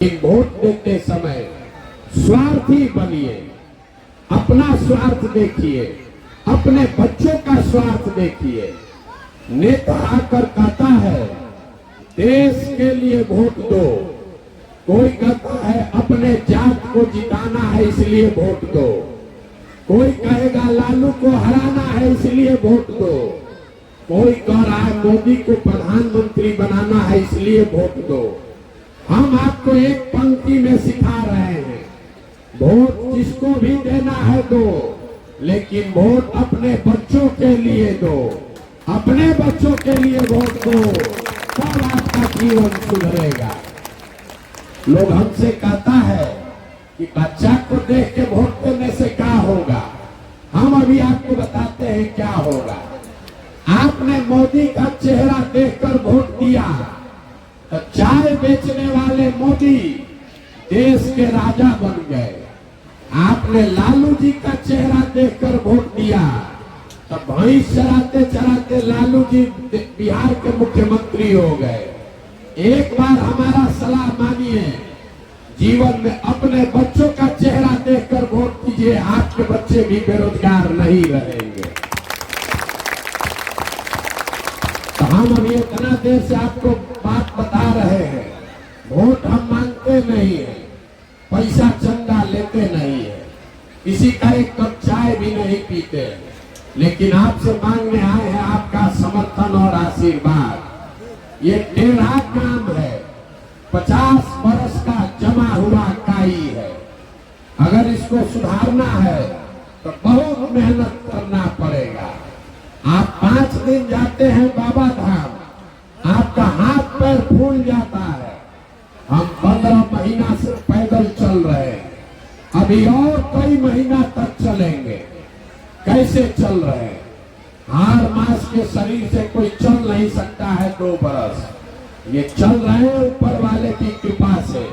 Vote देते समय स्वार्थी बनिए, अपना स्वार्थ देखिए, अपने बच्चों का स्वार्थ देखिए। नेता आकर कहता है देश के लिए वोट दो, कोई कहता है अपने जात को जिताना है इसलिए वोट दो, कोई कहेगा लालू को हराना है इसलिए वोट दो, कोई कह रहा है मोदी को प्रधानमंत्री बनाना है इसलिए वोट दो। हम आपको एक पंक्ति में सिखा रहे हैं, वोट जिसको भी देना है दो, लेकिन वोट अपने बच्चों के लिए दो, अपने बच्चों के लिए वोट दो, तब आपका जीवन सुधरेगा। लोग हमसे कहता है कि बच्चा को देख के वोट देने से क्या होगा। हम अभी आपको बताते हैं क्या होगा। आपने मोदी का चेहरा देखकर वोट दिया तो चाय बेचने वाले मोदी देश के राजा बन गए। आपने लालू जी का चेहरा देखकर वोट दिया तो भैंस चराते चराते लालू जी बिहार के मुख्यमंत्री हो गए। एक बार हमारा सलाह मानिए, जीवन में अपने बच्चों का चेहरा देखकर वोट कीजिए, आपके बच्चे भी बेरोजगार नहीं रहेंगे। तो हम अभी इतना देर से आपको बात बता रहे हैं, वोट हम मांगते नहीं है, पैसा चंदा लेते नहीं है, किसी का एक कप चाय भी नहीं पीते, लेकिन आपसे मांगने आए हैं आपका समर्थन और आशीर्वाद। ये टेढ़ा काम है, 50 बरस का जमा हुआ काई है। अगर इसको सुधारना है तो बहुत मेहनत करना पड़ेगा। आप 5 दिन जाते हैं बाबा धाम, आपका हाथ पैर फूल जाता है। हम 15 महीना से पैदल चल रहे हैं, अभी और कई महीना तक चलेंगे। कैसे चल रहे हैं? हार मास के शरीर से कोई चल नहीं सकता है 2 बरस। ये चल रहे हैं ऊपर वाले की कृपा से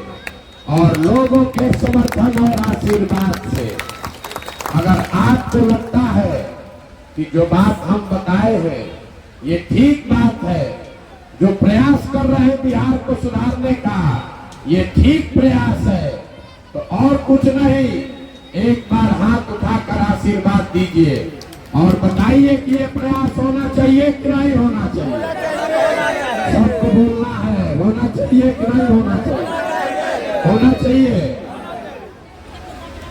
और लोगों के समर्थन और आशीर्वाद से। अगर आपको लगता है कि जो बात हम बताए हैं ये ठीक बात है, जो प्रयास कर रहे हैं बिहार को सुधारने का ये ठीक प्रयास है, तो और कुछ नहीं, एक बार हाथ उठाकर आशीर्वाद दीजिए और बताइए कि ये प्रयास होना चाहिए कि नहीं होना चाहिए। सबको बोलना है, होना चाहिए कि नहीं होना चाहिए, होना चाहिए।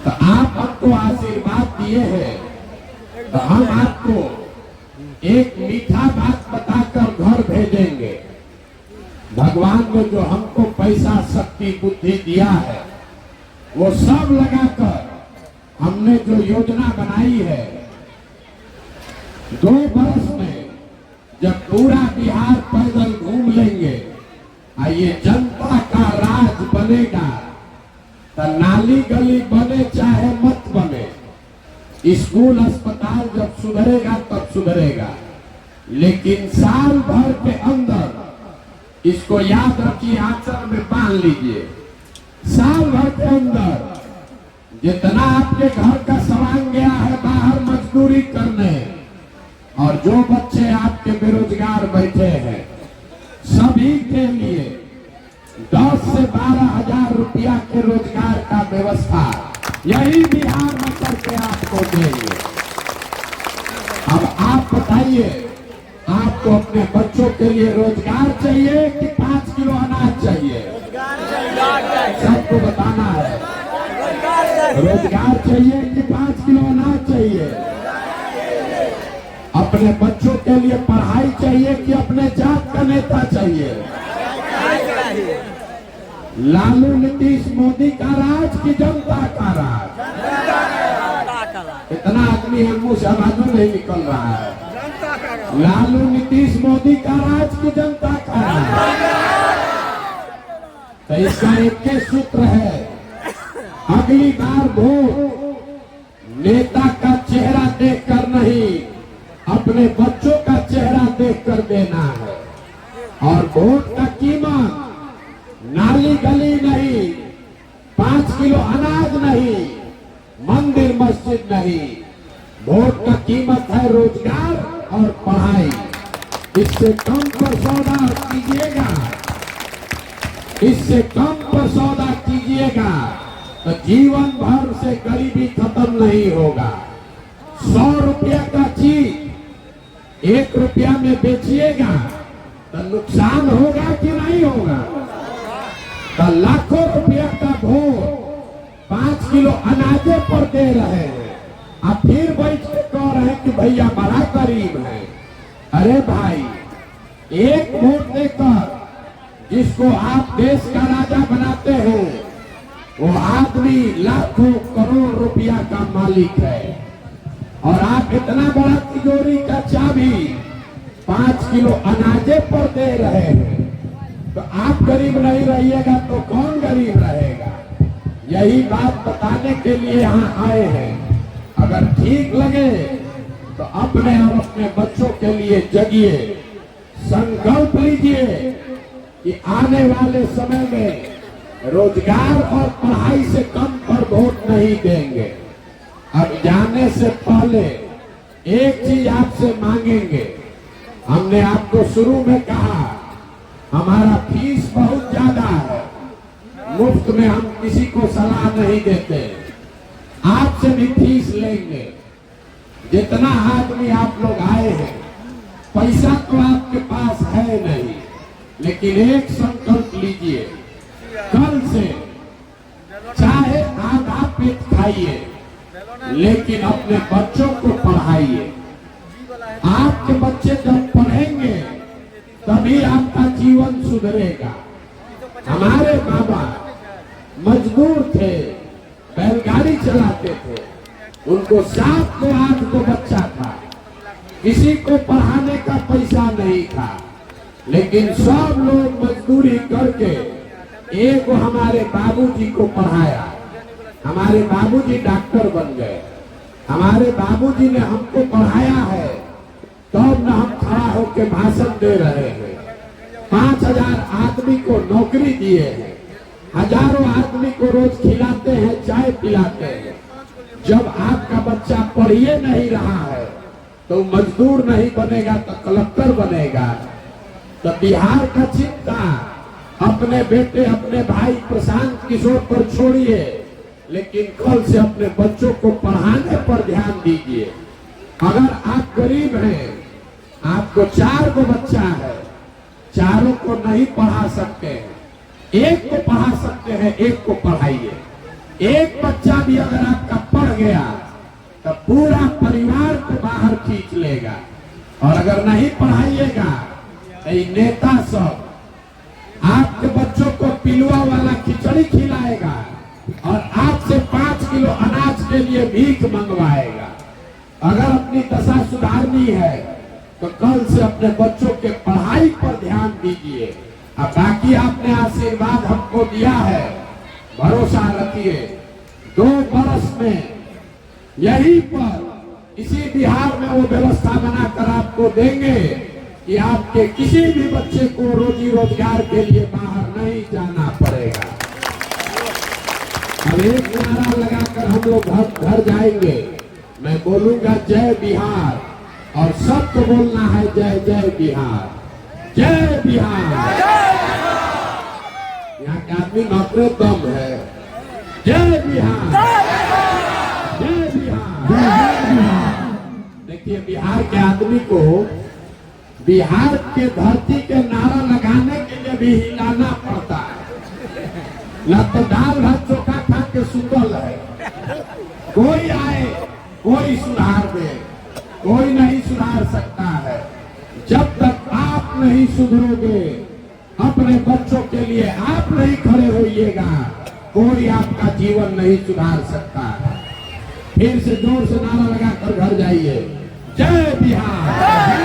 तो आप हमको आशीर्वाद दिए हैं तो हम आपको एक मीठा बात बताकर घर भेजेंगे। भगवान ने जो हमको पैसा शक्ति बुद्धि दिया है वो सब लगाकर हमने जो योजना बनाई है, 2 बरस में जब पूरा बिहार पैदल घूम लेंगे और ये जनता का राज बनेगा तो नाली गली बने चाहे मत बने, स्कूल अस्पताल जब सुधरेगा तब सुधरेगा, लेकिन साल भर के अंदर इसको याद रखिए, आंचल में बांध लीजिए, साल भर के अंदर जितना आपके घर का सामान गया है बाहर मजदूरी करने, और जो बच्चे आपके बेरोजगार बैठे हैं सभी के लिए 10 से 12 हजार रुपया के रोजगार का व्यवस्था यही बिहार में करके आपको देंगे। अब आप बताइए, आपको अपने बच्चों के लिए रोजगार चाहिए कि 5 किलो अनाज चाहिए? सबको बताना है, रोजगार चाहिए कि 5 किलो अनाज चाहिए? अपने बच्चों के लिए पढ़ाई चाहिए कि अपने जात का नेता चाहिए? लालू नीतीश मोदी का राज की जनता का राज? इतना आदमी है मुंह से आवाज नहीं निकल रहा है। लालू नीतीश मोदी का राज की जनता का राज? तो इसका एक ही सूत्र है, अगली बार वोट नेता का चेहरा देखकर नहीं, अपने बच्चों का चेहरा देखकर देना है। और वोट का कीमत नाली गली नहीं, 5 किलो अनाज नहीं, मंदिर मस्जिद नहीं, वोट का कीमत है रोजगार और पढ़ाई। इससे कम पर सौदा कीजिएगा, इससे कम पर सौदा कीजिएगा तो जीवन भर से गरीबी खत्म नहीं होगा। 100 रुपया का चीज 1 रुपया में बेचिएगा तो नुकसान होगा कि नहीं होगा? तो लाखों रुपया का भोग 5 किलो अनाजे पर दे रहे हैं, आप फिर बैठ के कह रहे हैं कि भैया बड़ा गरीब है। अरे भाई, एक वोट देकर जिसको आप देश का राजा बनाते हो वो आदमी लाखों करोड़ रुपया का मालिक है, और आप इतना बड़ा तिजोरी का चाबी 5 किलो अनाजे पर दे रहे हैं। तो आप गरीब नहीं रहिएगा तो कौन गरीब रहेगा? यही बात बताने के लिए यहाँ आए हैं। अगर ठीक लगे तो अपने और अपने बच्चों के लिए जगिए, संकल्प लीजिए कि आने वाले समय में रोजगार और पढ़ाई से कम पर वोट नहीं देंगे। अब जाने से पहले एक चीज आपसे मांगेंगे। हमने आपको शुरू में कहा हमारा फीस बहुत ज्यादा है, मुफ्त में हम किसी को सलाह नहीं देते, आपसे भी फीस लेंगे। जितना आदमी आप लोग आए हैं, पैसा तो आपके पास है नहीं, लेकिन एक संकल्प लीजिए, कल से चाहे आधा पेट खाइए लेकिन अपने बच्चों को पढ़ाइए। आपके बच्चे जब पढ़ेंगे तभी आपका जीवन सुधरेगा। हमारे बाबा मजदूर थे, बैलगाड़ी चलाते थे, उनको 7 को 8 को बच्चा था, किसी को पढ़ाने का पैसा नहीं था, लेकिन सब लोग मजदूरी करके एक हमारे बाबूजी को पढ़ाया। हमारे बाबूजी डॉक्टर बन गए। हमारे बाबूजी ने हमको पढ़ाया है, तब न हम खड़ा होकर भाषण दे रहे हैं। 5000 आदमी को नौकरी दिए हैं, हजारों आदमी को रोज खिलाते हैं, चाय पिलाते हैं। जब आपका बच्चा पढ़िए नहीं रहा है तो मजदूर नहीं बनेगा तो कलेक्टर बनेगा। तो बिहार का चिंता अपने बेटे अपने भाई प्रशांत किशोर पर छोड़िए, लेकिन कल से अपने बच्चों को पढ़ाने पर ध्यान दीजिए। अगर आप गरीब हैं, आपको 4 को बच्चा है, चारों को नहीं पढ़ा सकते हैं, एक को पढ़ा सकते हैं, एक को पढ़ाइए। एक बच्चा भी अगर आपका पढ़ गया तो पूरा परिवार को बाहर खींच लेगा। और अगर नहीं पढ़ाइएगा तो नेता सब आपके बच्चों को पिलुआ वाला खिचड़ी खिलाएगा और आपसे 5 किलो अनाज के लिए भीख मंगवाएगा। अगर अपनी दशा सुधारनी है तो कल से अपने बच्चों के पढ़ाई पर ध्यान दीजिए। अब बाकी आपने आशीर्वाद हमको दिया है, भरोसा रखिए 2 बरस में यहीं पर इसी बिहार में वो व्यवस्था बनाकर आपको देंगे कि आपके किसी भी बच्चे को रोजी रोजगार के लिए बाहर नहीं जाना पड़ेगा। अब एक नारा लगाकर हम लोग घर जाएंगे। मैं बोलूंगा जय बिहार और सबको बोलना है जय जय बिहार, जय बिहार। यहाँ के आदमी नौकरी दम है। जय बिहार, जय बिहार। देखिए बिहार के आदमी को बिहार के धरती के नारा लगाने के लिए भी हिलाना पड़ता है, न तो दाल भात चोखा खा के सुतल है। कोई आए कोई सुधार दे, कोई नहीं सुधार सकता है। जब तक आप नहीं सुधरोगे, अपने बच्चों के लिए आप नहीं खड़े होइएगा, कोई आपका जीवन नहीं सुधार सकता है। फिर से जोर से नारा लगाकर घर जाइए, जय बिहार।